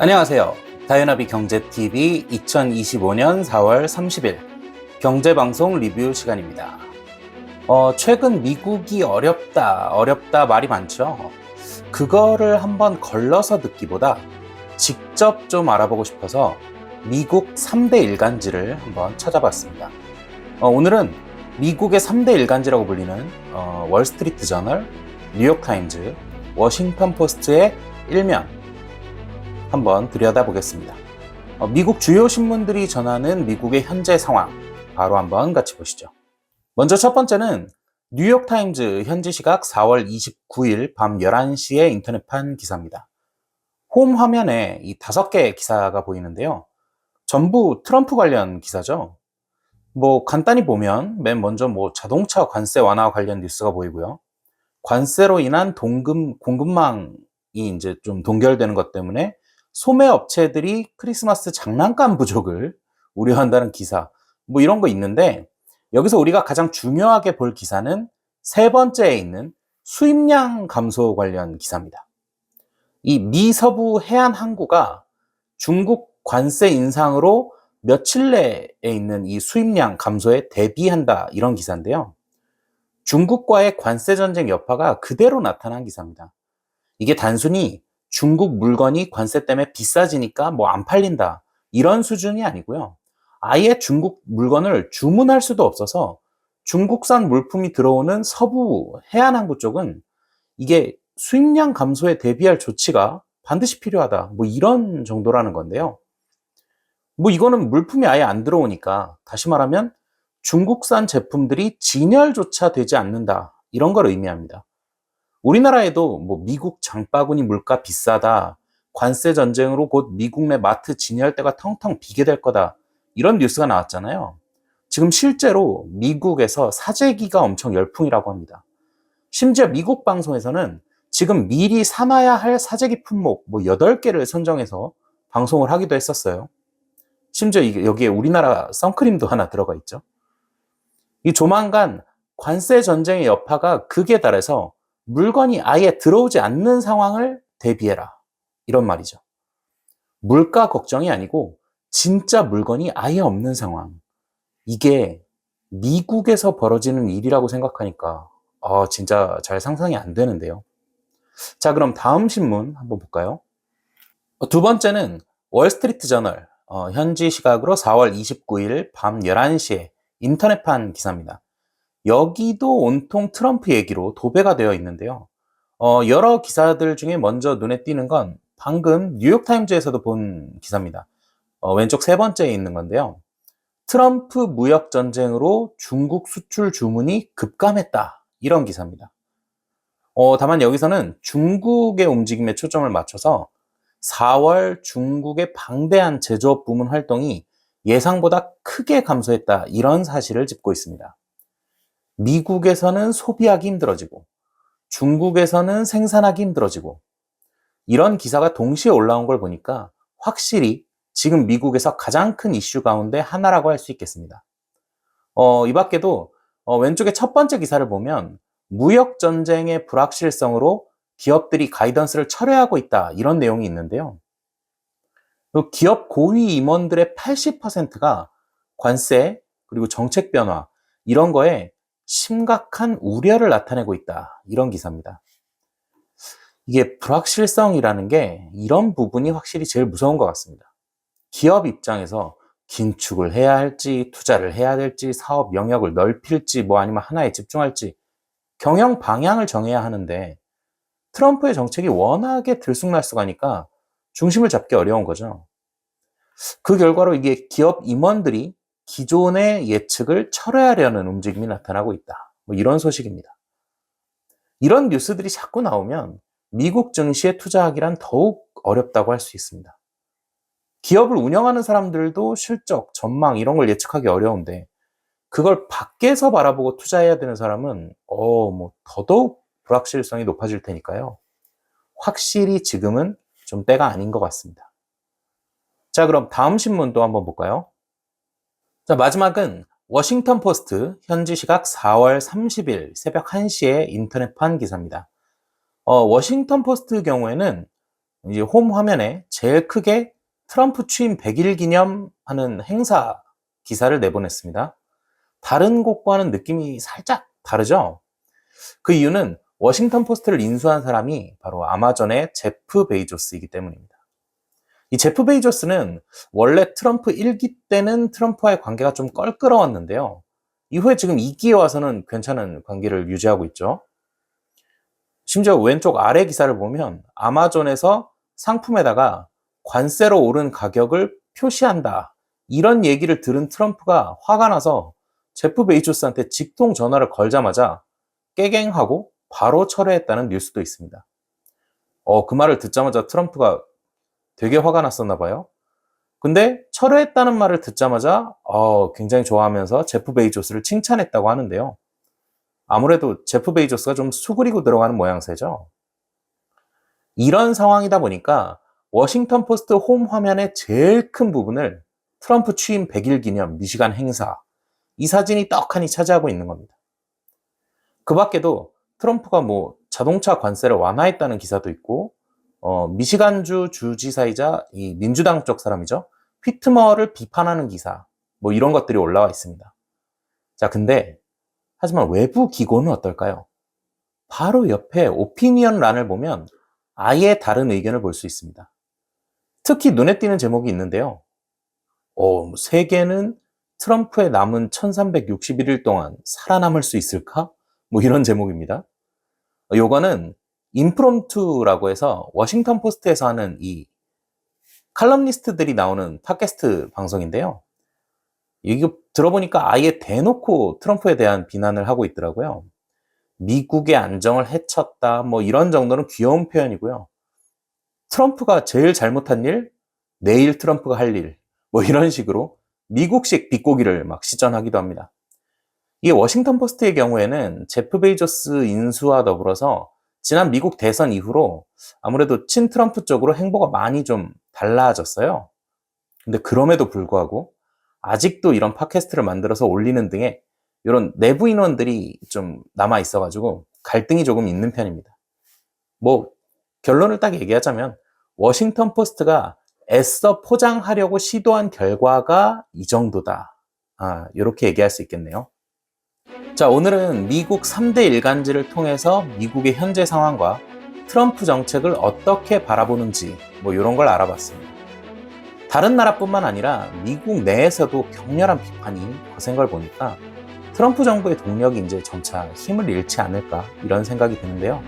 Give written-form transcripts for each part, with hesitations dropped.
안녕하세요. 다이나비 경제TV 2025년 4월 30일 경제방송 리뷰 시간입니다. 최근 미국이 어렵다 말이 많죠. 그거를 한번 걸러서 듣기보다 직접 좀 알아보고 싶어서 미국 3대 일간지를 한번 찾아봤습니다. 오늘은 미국의 3대 일간지라고 불리는 월스트리트 저널, 뉴욕타임즈, 워싱턴 포스트의 일면 한번 들여다보겠습니다. 미국 주요 신문들이 전하는 미국의 현재 상황 바로 한번 같이 보시죠. 먼저 첫 번째는 뉴욕타임즈 현지 시각 4월 29일 밤 11시에 인터넷판 기사입니다. 홈 화면에 이 5개의 기사가 보이는데요. 전부 트럼프 관련 기사죠. 간단히 보면 맨 먼저 자동차 관세 완화 관련 뉴스가 보이고요. 관세로 인한 공급망이 이제 좀 동결되는 것 때문에 소매 업체들이 크리스마스 장난감 부족을 우려한다는 기사, 이런 거 있는데, 여기서 우리가 가장 중요하게 볼 기사는 세 번째에 있는 수입량 감소 관련 기사입니다. 이 미 서부 해안 항구가 중국 관세 인상으로 며칠 내에 있는 이 수입량 감소에 대비한다, 이런 기사인데요. 중국과의 관세 전쟁 여파가 그대로 나타난 기사입니다. 이게 단순히 중국 물건이 관세 때문에 비싸지니까 안 팔린다, 이런 수준이 아니고요. 아예 중국 물건을 주문할 수도 없어서 중국산 물품이 들어오는 서부 해안항구 쪽은 이게 수입량 감소에 대비할 조치가 반드시 필요하다, 이런 정도라는 건데요. 이거는 물품이 아예 안 들어오니까, 다시 말하면 중국산 제품들이 진열조차 되지 않는다, 이런 걸 의미합니다. 우리나라에도 미국 장바구니 물가 비싸다, 관세 전쟁으로 곧 미국 내 마트 진열대가 텅텅 비게 될 거다, 이런 뉴스가 나왔잖아요. 지금 실제로 미국에서 사재기가 엄청 열풍이라고 합니다. 심지어 미국 방송에서는 지금 미리 사놔야 할 사재기 품목 8개를 선정해서 방송을 하기도 했었어요. 심지어 여기에 우리나라 선크림도 하나 들어가 있죠. 이 조만간 관세 전쟁의 여파가 극에 달해서 물건이 아예 들어오지 않는 상황을 대비해라, 이런 말이죠. 물가 걱정이 아니고 진짜 물건이 아예 없는 상황. 이게 미국에서 벌어지는 일이라고 생각하니까 진짜 잘 상상이 안 되는데요. 자, 그럼 다음 신문 한번 볼까요? 두 번째는 월스트리트 저널, 현지 시각으로 4월 29일 밤 11시에 인터넷판 기사입니다. 여기도 온통 트럼프 얘기로 도배가 되어 있는데요. 여러 기사들 중에 먼저 눈에 띄는 건 방금 뉴욕타임즈에서도 본 기사입니다. 왼쪽 세 번째에 있는 건데요. 트럼프 무역 전쟁으로 중국 수출 주문이 급감했다, 이런 기사입니다. 다만 여기서는 중국의 움직임에 초점을 맞춰서 4월 중국의 방대한 제조업 부문 활동이 예상보다 크게 감소했다, 이런 사실을 짚고 있습니다. 미국에서는 소비하기 힘들어지고 중국에서는 생산하기 힘들어지고, 이런 기사가 동시에 올라온 걸 보니까 확실히 지금 미국에서 가장 큰 이슈 가운데 하나라고 할 수 있겠습니다. 이 밖에도 왼쪽에 첫 번째 기사를 보면 무역 전쟁의 불확실성으로 기업들이 가이던스를 철회하고 있다, 이런 내용이 있는데요. 기업 고위 임원들의 80%가 관세 그리고 정책 변화, 이런 거에 심각한 우려를 나타내고 있다, 이런 기사입니다. 이게 불확실성이라는 게 이런 부분이 확실히 제일 무서운 것 같습니다. 기업 입장에서 긴축을 해야 할지, 투자를 해야 될지, 사업 영역을 넓힐지, 아니면 하나에 집중할지 경영 방향을 정해야 하는데, 트럼프의 정책이 워낙에 들쑥날쑥하니까 중심을 잡기 어려운 거죠. 그 결과로 이게 기업 임원들이 기존의 예측을 철회하려는 움직임이 나타나고 있다, 이런 소식입니다. 이런 뉴스들이 자꾸 나오면 미국 증시에 투자하기란 더욱 어렵다고 할 수 있습니다. 기업을 운영하는 사람들도 실적, 전망 이런 걸 예측하기 어려운데, 그걸 밖에서 바라보고 투자해야 되는 사람은 더더욱 불확실성이 높아질 테니까요. 확실히 지금은 좀 때가 아닌 것 같습니다. 자, 그럼 다음 신문도 한번 볼까요? 자, 마지막은 워싱턴 포스트 현지 시각 4월 30일 새벽 1시에 인터넷판 기사입니다. 워싱턴 포스트 경우에는 이제 홈 화면에 제일 크게 트럼프 취임 100일 기념하는 행사 기사를 내보냈습니다. 다른 곳과는 느낌이 살짝 다르죠? 그 이유는 워싱턴 포스트를 인수한 사람이 바로 아마존의 제프 베이조스이기 때문입니다. 이 제프 베이조스는 원래 트럼프 1기 때는 트럼프와의 관계가 좀 껄끄러웠는데요. 이후에 지금 2기에 와서는 괜찮은 관계를 유지하고 있죠. 심지어 왼쪽 아래 기사를 보면 아마존에서 상품에다가 관세로 오른 가격을 표시한다. 이런 얘기를 들은 트럼프가 화가 나서 제프 베이조스한테 직통 전화를 걸자마자 깨갱하고 바로 철회했다는 뉴스도 있습니다. 그 말을 듣자마자 트럼프가 되게 화가 났었나 봐요. 근데 철회했다는 말을 듣자마자 굉장히 좋아하면서 제프 베이조스를 칭찬했다고 하는데요. 아무래도 제프 베이조스가 좀 수그리고 들어가는 모양새죠. 이런 상황이다 보니까 워싱턴 포스트 홈 화면의 제일 큰 부분을 트럼프 취임 100일 기념 미시간 행사, 이 사진이 떡하니 차지하고 있는 겁니다. 그 밖에도 트럼프가 자동차 관세를 완화했다는 기사도 있고, 미시간주 주지사이자 이 민주당 쪽 사람이죠. 휘트머를 비판하는 기사, 이런 것들이 올라와 있습니다. 자, 하지만 외부 기고는 어떨까요? 바로 옆에 오피니언 란을 보면 아예 다른 의견을 볼 수 있습니다. 특히 눈에 띄는 제목이 있는데요. 세계는 트럼프의 남은 1361일 동안 살아남을 수 있을까? 이런 제목입니다. 요거는 인프롬투라고 해서 워싱턴 포스트에서 하는 이 칼럼니스트들이 나오는 팟캐스트 방송인데요. 이거 들어보니까 아예 대놓고 트럼프에 대한 비난을 하고 있더라고요. 미국의 안정을 해쳤다, 이런 정도는 귀여운 표현이고요. 트럼프가 제일 잘못한 일, 내일 트럼프가 할 일, 이런 식으로 미국식 비꼬기를 막 시전하기도 합니다. 이 워싱턴 포스트의 경우에는 제프 베이조스 인수와 더불어서 지난 미국 대선 이후로 아무래도 친 트럼프 쪽으로 행보가 많이 좀 달라졌어요. 근데 그럼에도 불구하고 아직도 이런 팟캐스트를 만들어서 올리는 등의 이런 내부 인원들이 좀 남아 있어가지고 갈등이 조금 있는 편입니다. 결론을 딱 얘기하자면 워싱턴 포스트가 애써 포장하려고 시도한 결과가 이 정도다. 이렇게 얘기할 수 있겠네요. 자, 오늘은 미국 3대 일간지를 통해서 미국의 현재 상황과 트럼프 정책을 어떻게 바라보는지 이런 걸 알아봤습니다. 다른 나라뿐만 아니라 미국 내에서도 격렬한 비판이 거센 걸 보니까 트럼프 정부의 동력이 이제 점차 힘을 잃지 않을까 이런 생각이 드는데요.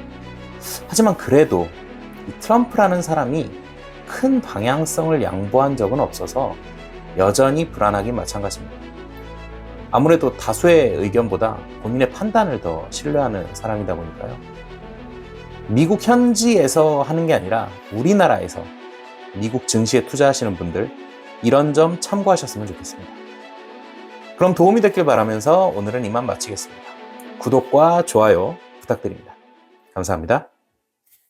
하지만 그래도 이 트럼프라는 사람이 큰 방향성을 양보한 적은 없어서 여전히 불안하긴 마찬가지입니다. 아무래도 다수의 의견보다 본인의 판단을 더 신뢰하는 사람이다 보니까요. 미국 현지에서 하는 게 아니라 우리나라에서 미국 증시에 투자하시는 분들 이런 점 참고하셨으면 좋겠습니다. 그럼 도움이 됐길 바라면서 오늘은 이만 마치겠습니다. 구독과 좋아요 부탁드립니다. 감사합니다.